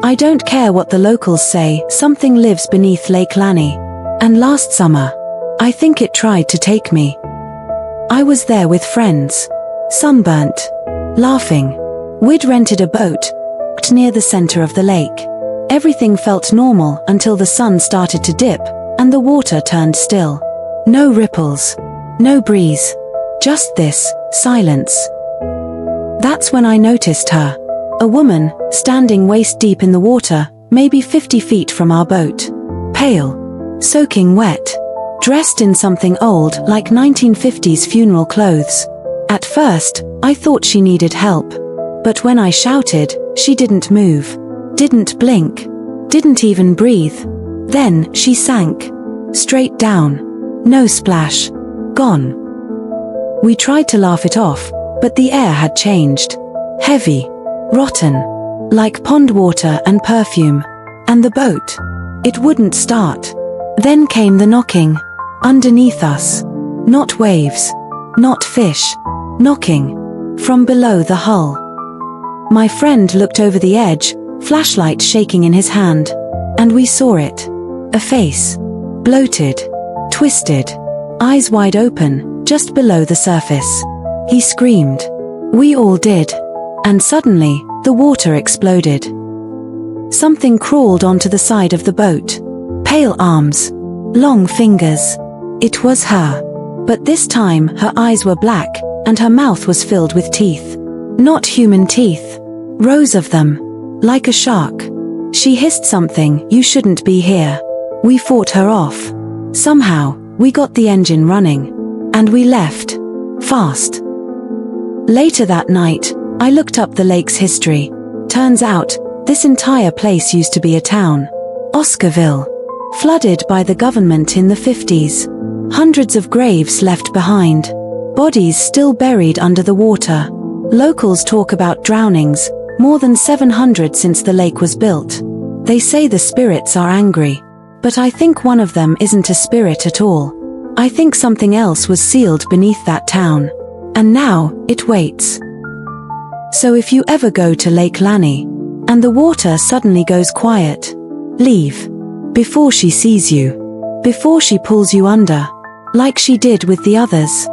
I don't care what the locals say, something lives beneath Lake Lanier. And last summer, I think it tried to take me. I was there with friends, sunburnt, laughing. We'd rented a boat near the center of the lake. Everything felt normal until the sun started to dip and the water turned still. No ripples, no breeze, just this silence. That's when I noticed her. A woman, standing waist deep in the water, maybe 50 feet from our boat. Pale, soaking wet, dressed in something old like 1950s funeral clothes. At first, I thought she needed help. But when I shouted, she didn't move, didn't blink, didn't even breathe. Then she sank, straight down. No splash. Gone. We tried to laugh it off, but the air had changed. Heavy. Rotten. Like pond water and perfume. And the boat. It wouldn't start. Then came the knocking. Underneath us. Not waves. Not fish. Knocking. From below the hull. My friend looked over the edge, flashlight shaking in his hand. And we saw it. A face. Bloated. Twisted. Eyes wide open, just below the surface. He screamed. We all did. And suddenly, the water exploded. Something crawled onto the side of the boat. Pale arms. Long fingers. It was her. But this time, her eyes were black, and her mouth was filled with teeth. Not human teeth. Rows of them. Like a shark. She hissed something, "You shouldn't be here." We fought her off. Somehow, we got the engine running. And we left. Fast. Later that night, I looked up the lake's history. Turns out, this entire place used to be a town. Oscarville. Flooded by the government in the 50s. Hundreds of graves left behind. Bodies still buried under the water. Locals talk about drownings, more than 700 since the lake was built. They say the spirits are angry. But I think one of them isn't a spirit at all. I think something else was sealed beneath that town. And now, it waits. So if you ever go to Lake Lanier, and the water suddenly goes quiet, leave. Before she sees you. Before she pulls you under. Like she did with the others.